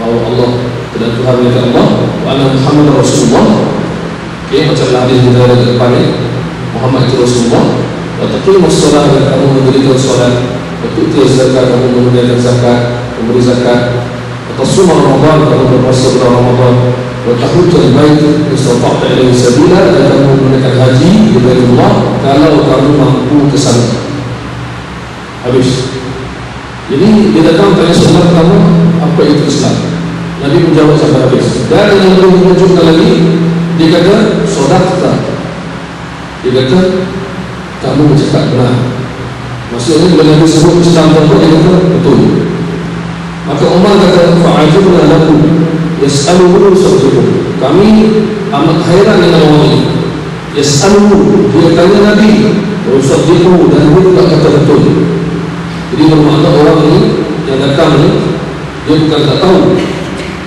bahawa Allah tidak Tuhan mereka Allah, wa anna Muhammad Rasulullah. Okay, macam hadis kita ada ke depan ni, Muhammad itu Rasulullah. Wa taqimus solat, dan kamu mendirikan solat, wa tu'ti zakat, kamu menunaikan zakat, memberi zakat, wa tasum Ramadan, kamu berpuasa bulan Ramadan, wa tahujjal bait istata'ta ilaihi sabila, dan kamu menunaikan haji di Baitullah kalau kamu mampu ke sana. Habis. Jadi dia datang tanya soalan pertama, apa itu Islam? Nabi menjawab sampai habis. Dan yang lebih mengejutkan lagi, dia kata sodaqta. Dia kata kamu bercakap benar. Maksudnya bila Nabi sebut Islam apa, dia kata betul. Maka Umar kata fa'ajibna lakum yas'aluhu sadiqun. Kami amat hairan dengan orang ini. Yas'aluhu, dia tanya Nabi, sadiqun, dan dia juga kata betul. Jadi bermakna orang ini yang datang ni, dia bukan tak tahu,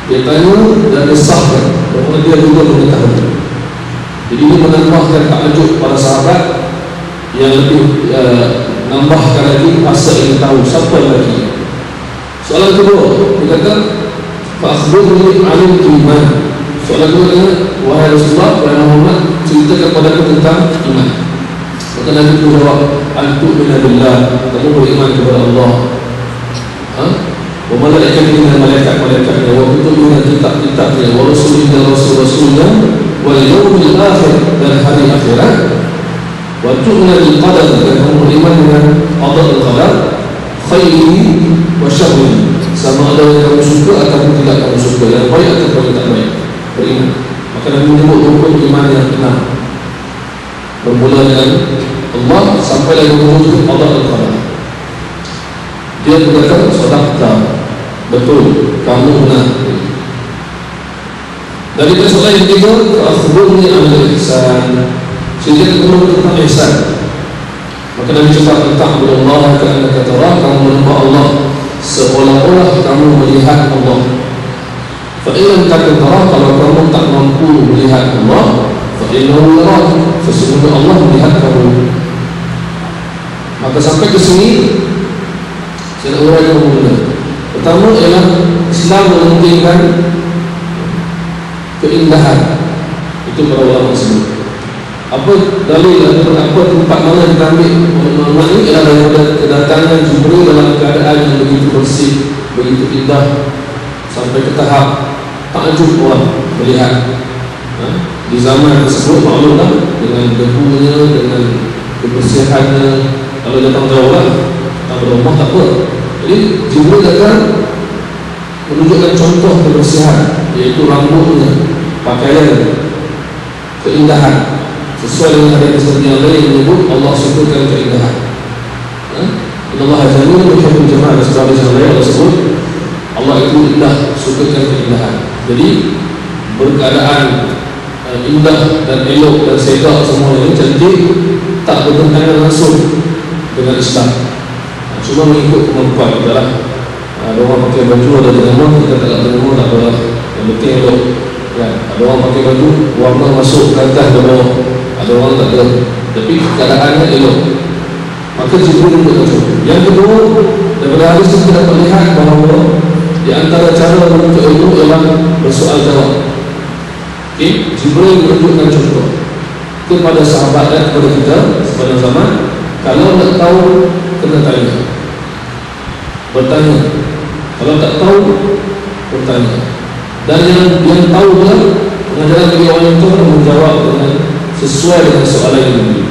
dia tanya dan dia sahkan bahawa dia juga mengetahui. Jadi ini menambahkan takjub para sahabat, yang lebih nambahkan lagi pasal yang tahu siapa lagi. Soalan kedua, dia kata fa'akhbirni 'anil iman. Soalan kedua dia, wahai Rasulullah, wahai Muhammad, ceritakan kepada aku tentang iman. Maka Nabi itu jawab, antu'mina billah, kamu beriman kepada Allah, wa malaikatihi, dan malaikat-malaikatnya, wa kutubihi, dan kitab-kitabnya, wa rusulihi, dan rasul-rasulnya, wal yawmil akhir, dan hari akhirat, wa tu'mina bil qadar, dan kamu beriman dengan qada dan qadar, khairihi wa syarrihi, sama ada yang kamu suka atau tidak kamu suka, yang baik atau yang tak baik, beriman. Maka Nabi menyebut rukun iman yang enam, bermula dengan Allah sampai lagi menuju Allah dan Qadar. Dia berkata sodaqta, betul, kamu benar. Dari soalan yang ketiga, akhbirni 'anil ihsan, ceritakan kepada tentang ihsan. Maka Nabi cakap tentang Allah ka'annaka tarah, kamu menyembah Allah seolah-olah kamu melihat Allah. Fa in lam takun tarah, kalau kamu tak mampu melihat Allah, fa'innahu yarak, sesungguhnya Allah melihat kamu. Maka sampai ke sini saya nak uraikan benda. Pertama ialah Islam mementingkan keindahan. Itu para ulama sebut. Apa dalil ataupun apa tempat mana kita ambil makna ini ialah daripada kedatangan Jibril dalam keadaan yang begitu bersih, begitu indah, sampai ke tahap takjub orang melihat. Di zaman tersebut maklumlah dengan debunya, dengan kebersihannya, kalau datang jauh lah, datang ke rumah tak apa. Jadi Jibril datang menunjukkan contoh kebersihan, iaitu rambutnya, pakaian, keindahan. Sesuai dengan hadis yang lain menyebut Allah sukakan keindahan. Allah jamilun yuhibbul jamal. Sesuai dengan lain Allah sebut Allah itu indah, sukakan keindahan. Jadi berkeadaan indah dan elok dan sedap semua ini cantik, tak bertentangan langsung dengan Islam. Cuma mengikut kemampuan kita lah. Ada orang pakai baju ada jenama, kita tak ada jenama, tak apa, yang penting elok kan. Ada orang pakai baju warna masuk ke atas ke bawah, ada orang tak ada, tapi keadaannya elok. Maka Jibril untuk itu. Yang kedua, daripada hadis itu kita dapat lihat bahawa di antara cara menuntut ilmu ialah bersoal jawab. Okay? Jibril menunjukkan contoh kepada sahabat dan kepada kita sepanjang zaman. Kalau tak tahu, kena tanya, bertanya. Kalau tak tahu, bertanya. Dan yang tahu pula, pengajaran bagi orang itu menjawab dengan sesuai dengan soalan yang diberi.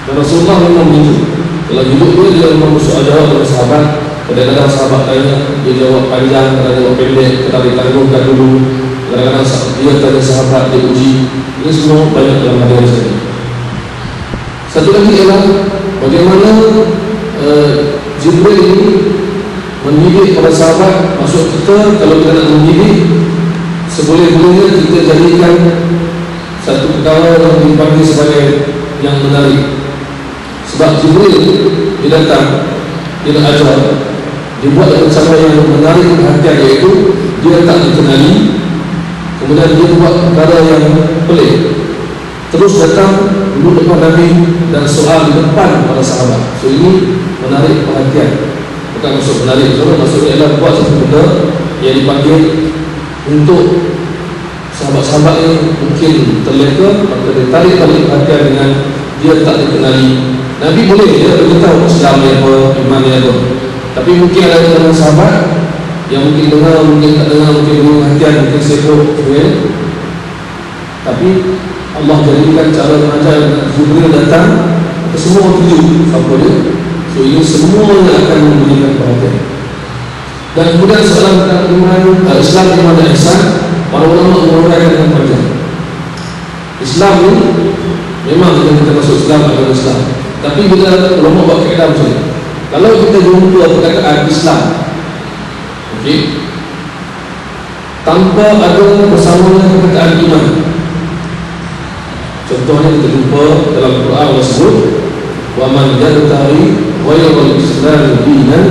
Dan Rasulullah memang begitu. Dalam hidup dia memang bersoal jawab dengan sahabat. Kadang-kadang sahabat tanya, dia jawab panjang, kadang jawab pendek, kadang ditangguhkan dulu. Kadang-kadang dia tanya sahabat, dia uji. Ini semua banyak dalam hadis ini. Satu lagi ialah bagaimana Jibril ini mendidik para sahabat. Maksud kita, kalau kita nak mendidik, seboleh-bolehnya kita jadikan satu perkara yang dipanggil sebagai yang menarik. Sebab Jibril dia datang, dia nak ajar, dia buat dengan cara yang menarik perhatian, iaitu dia tak dikenali, kemudian dia buat perkara yang pelik, terus datang duduk depan Nabi dan soal di depan para sahabat. So ini menarik perhatian. Bukan maksud menarik, maksudnya ialah buat satu benda yang dipanggil untuk sahabat-sahabat yang mungkin terleka, maka dia tarik perhatian dengan dia tak dikenali. Nabi boleh dia beritahu Islam ni apa, iman ni apa, tapi mungkin ada teman sahabat yang mungkin dengar, mungkin tak dengar, mungkin perhatian, mungkin sibuk, tapi Allah jadikan cara mengajar Jibril datang, semua tuju apa dia. So ini semuanya akan memberikan perhatian. Dan kemudian soalan tentang iman, Islam, iman dan ihsan, para ulama menguraikan dengan panjang. Islam ni memang kita masuk Islam adalah Islam, tapi bila ulama buat kaedah macam ni, kalau kita jumpa perkataan Islam, okey, tanpa ada bersamaan perkataan iman, contohnya kita jumpa dalam Quran Allah sebut, wa man yabtaghi ghayral islam dinan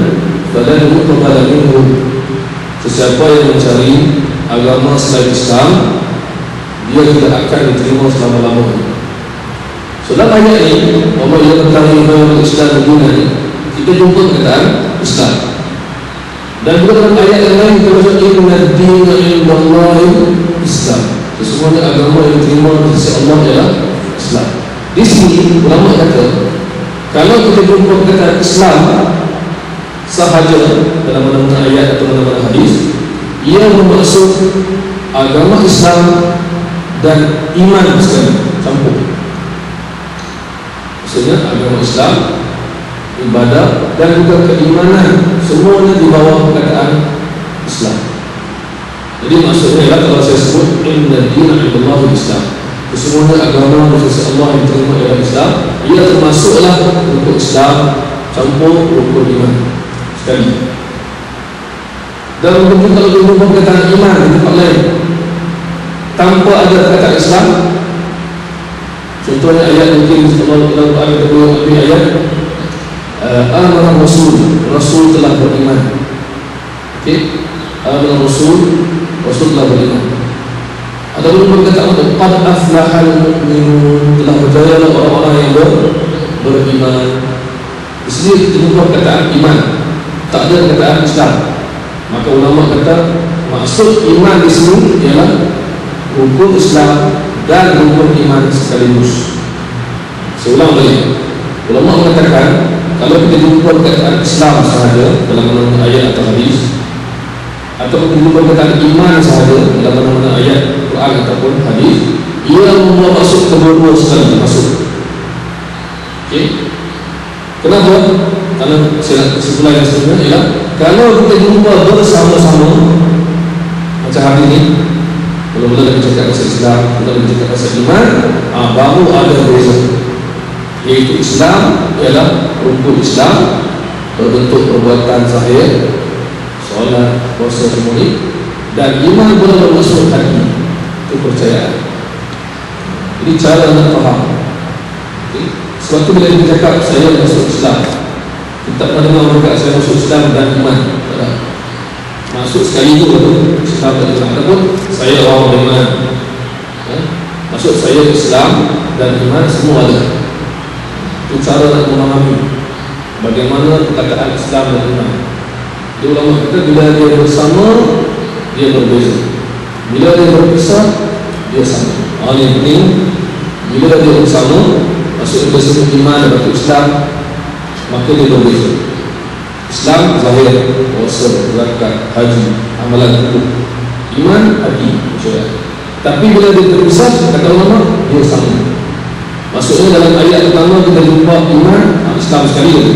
falan yuqbal minhu. Sesiapa yang mencari agama selain Islam, dia tidak akan diterima selama-lamanya. So dalam ayat ini, wa man yabtaghi ghayral islam dinan, kita jumpa perkataan Islam. Dan juga dalam ayat yang lain kita baca inna ad-dina 'indallahi Islam. Sesungguhnya agama yang diterima di sisi Allah ialah Islam. Di sini ulama kata, kalau kita jumpa perkataan Islam sahaja dalam mana-mana ayat atau mana-mana hadis, ia bermaksud agama Islam dan iman sekali campur. Maksudnya agama Islam, ibadah dan juga keimanan, semuanya di bawah perkataan Islam. Jadi maksudnya ialah kalau saya sebut inna dina 'indallahi Islam, sesungguhnya agama di sisi Allah yang diterima ialah Islam, ia termasuklah untuk Islam campur rukun iman sekali. Dan mungkin kalau kita jumpa perkataan iman di tempat lain tanpa ada perkataan Islam, contohnya ayat mungkin Allah dalam Quran kedua ayat amana Rasul telah beriman. Okey, amana Rasul telah beriman. Ada pun perkataan untuk qad aflahal mu'minun, telah berjaya orang-orang yang beriman. Di sini kita jumpa perkataan iman, tak ada perkataan Islam. Maka ulama kata maksud iman di sini ialah rukun Islam dan rukun iman sekaligus. Saya ulang lagi, ulama mengatakan kalau kita jumpa perkataan Islam sahaja dalam mana-mana ayat atau hadis, atau kita jumpa perkataan iman sahaja dalam mana-mana ayat Quran ataupun hadis, ia membawa maksud kedua-dua sekali masuk. Okey, kenapa? Karena kesimpulan yang sebenarnya ialah kalau kita jumpa bersama-sama macam hari ini, mula-mula kita cakap pasal Islam, mula kita cakap pasal iman, baru ada beza, iaitu Islam ialah rukun Islam berbentuk perbuatan zahir, solat, puasa, semua ini, dan iman pula bermaksud hati, kepercayaan. Jadi cara nak faham. Okay. Sebab tu bila kita cakap saya masuk Islam, kita tak pernah dengar mereka saya masuk Islam dan iman. Masuk sekali itu Islam dan iman, ataupun saya orang beriman. Maksud saya Islam dan iman semua ada. Itu cara nak memahami bagaimana perkataan Islam dan iman. Dia ulama kata bila dia bersama dia berbeza, bila dia berpisah dia sama. Ini penting. Bila dia bersama, maksudnya dia sebut iman dan Islam, maka dia berbeza. Islam zahir, puasa, zakat, haji, amalan hukum. Iman hati, percaya. Tapi bila dia terpisah, kata ulama, dia sama. Maksudnya dalam ayat pertama kita jumpa iman, Islam sekali lagi.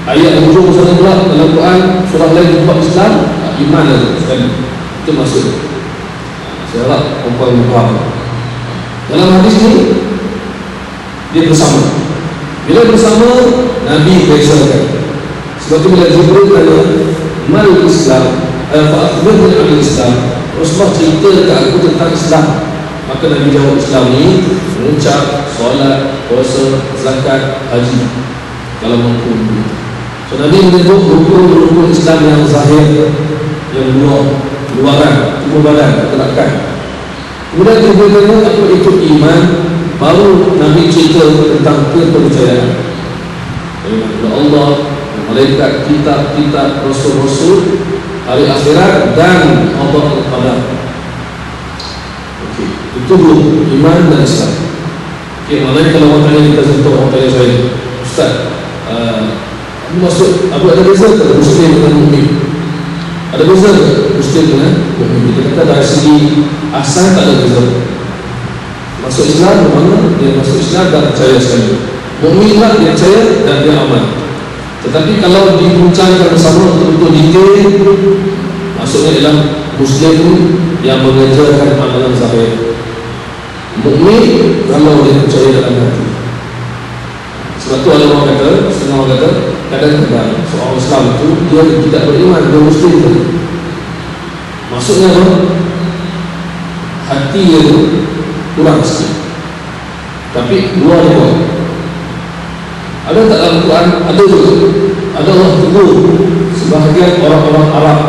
Ayat yang hujung sana pula dalam Quran surah lain jumpa Islam, iman lagi sekali. Itu maksudnya. Saya harap perempuan faham. Dalam hadis ini dia bersama. Bila bersama, Nabi bezakan. Sebab itu bila Jibril tanya mal Islam, fa'akhbirni an Islam, Rasulullah cerita dekat aku tentang Islam, maka Nabi jawab Islam ni mengucap solat, puasa, zakat, haji kalau mampu. So Nabi menyebut rukun Islam yang zahir, yang luaran, tubuh badan, gerakan. Kemudian Jibril tanya apa itu iman, baru Nabi cerita tentang kepercayaan. Iman kepada Allah, malaikat, kitab, rasul-rasul, hari akhirat dan Allah Qadar. Okey, itu dulu iman dan Islam. Okey, maknanya kalau orang tanya kita sentuh, orang tanya saya, Ustaz, maksud apa, ada beza ke Muslim dengan mukmin? Ada beza ke Muslim dengan mukmin? Kita kata dari segi asal tak ada beza. Masuk Islam bermakna dia masuk Islam dan percaya sekali. Mukmin lah dia percaya dan dia aman. Tetapi kalau dibincangkan bersama untuk detail, maksudnya ialah Muslim yang mengajarkan amalan zahir. Mukmin kalau dia percaya dalam hati. Sebab tu ada orang kata, setengah orang kata, kadang-kadang seorang Islam itu dia tidak beriman, dia Muslim tu. Maksudnya apa? Hati dia tu kurang sikit, tapi luar dia kuat. Ada tak dalam Quran? Ada juga. Ada Allah tegur sebahagian orang-orang Arab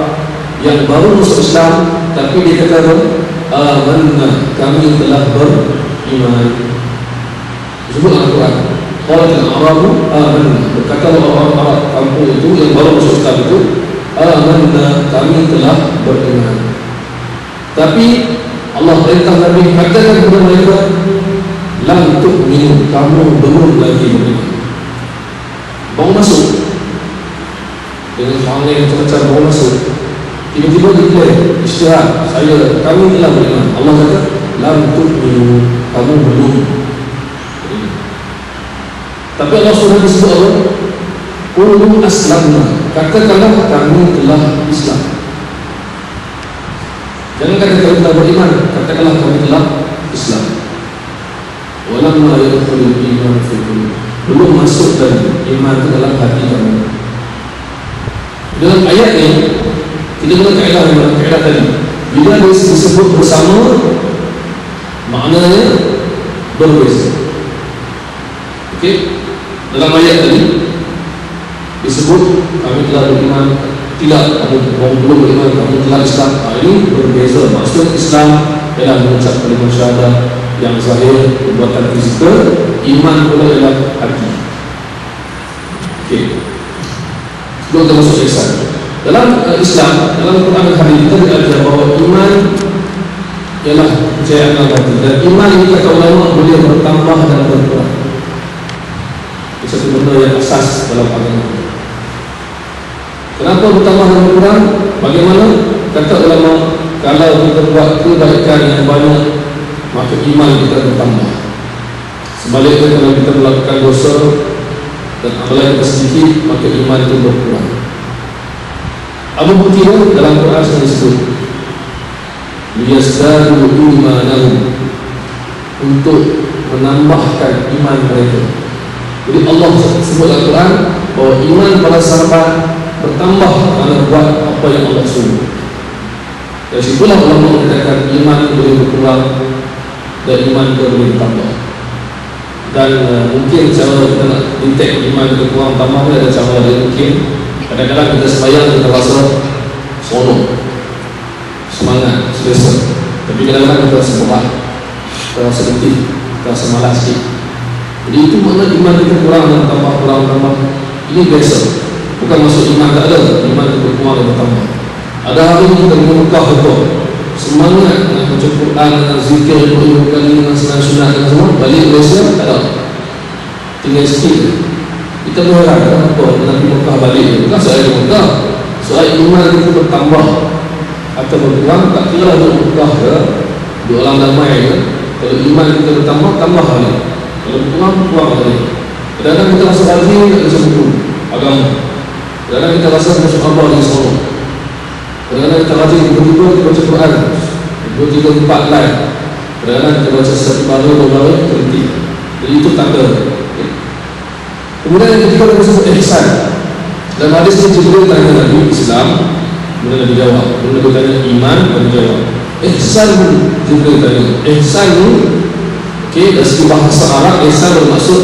yang baru masuk Islam, tapi dia kata amanna, kami telah beriman. Disebut dalam Quran, qalatil a'rabu amanna, berkata orang-orang Arab kampung itu yang baru masuk Islam itu, amanna, kami telah beriman. Tapi Allah perintah Nabi katakan kepada mereka, lam tu'minu, kamu belum lagi beriman. Baru masuk dengan orang yang macam baru masuk, tiba-tiba dia isytihad, kami telah beriman. Allah kata lam tu'minu, kamu belum. Tapi Allah sudah disebut Allah, qulu aslamna, katakanlah kami telah Islam. Jangan kata kami telah beriman, katakanlah kami telah Islam. Walamma yadkhulul iman fi qulub, belum masuk dan iman ke dalam hati kamu. Dalam ayat ini kita guna kaedah tadi. Bila disebut bersama, maknanya berbeza. Okey, dalam ayat tadi disebut kami telah beriman, tidak, kamu belum beriman, kamu telah Islam. Ini berbeza. Maksud Islam ialah mengucap kalimat syahadah yang zahir, perbuatan fizikal. Iman pula ialah hati. Okey, sebelum kita masuk ihsan, dalam Islam, dalam Quran dan hadis kita diajar bahawa iman ialah kepercayaan dalam hati, dan iman ini kata ulama boleh bertambah dan berkurang. Itu satu benda yang asas dalam agama. Kenapa bertambah dan berkurang? Bagaimana? Kata ulama, kalau kita buat kebaikan yang banyak, maka iman kita bertambah. Sebaliknya, kalau kita melakukan dosa dan amalan kita sedikit, maka iman itu berkurang. Apa buktinya? Dalam Quran sedang disebut liyazdadu imanahum, untuk menambahkan iman mereka. Jadi Allah sebut dalam Quran bahawa iman para sahabat bertambah kerana buat apa yang Allah suruh. Dari situlah ulama mengatakan iman boleh berkurang dan iman boleh bertambah. Dan mungkin cara kita nak detect iman berkurang tambah ada cara lain. Mungkin kadang-kadang kita sembahyang kita rasa seronok, semangat, selesa. Tapi kadang-kadang kita rasa berat, kita rasa letih, kita rasa malas sikit. Jadi itu makna iman kita kurang dan tambah, kurang tambah. Ini biasa. Bukan maksud iman tak ada, iman kita berkurang dan bertambah. Ada hari kita memukah betul, semangat nak baca Quran, dengan zikir, ilmu kali, dengan sunat-sunat dan semua, balik Malaysia tak ada, tinggal sikit. Kita berharap kenapa nanti Mekah balik. Bukan soal Mekah, soal iman kita bertambah atau berkurang. Tak kira untuk Mekah ke di alam damai ke. Kalau iman kita bertambah, tambah lagi. Kalau berkurang, kurang lagi. Kadang-kadang kita rasa rajin nak baca buku agama, kadang-kadang kita rasa masuk khabar di sekolah, kadang-kadang kita rajin tiba-tiba kita baca Quran 2, 3, 4 line, kadang-kadang kita baca satu baru, dua baru, berhenti. Jadi itu tanda. Kemudian yang ketiga kita sebut ihsan. Dalam hadis ini Jibril tanya Nabi Islam, kemudian Nabi jawab. Kemudian Nabi tanya iman, Nabi jawab. Ihsan Jibril tanya. Ihsan ni, okey, dari segi bahasa Arab, ihsan bermaksud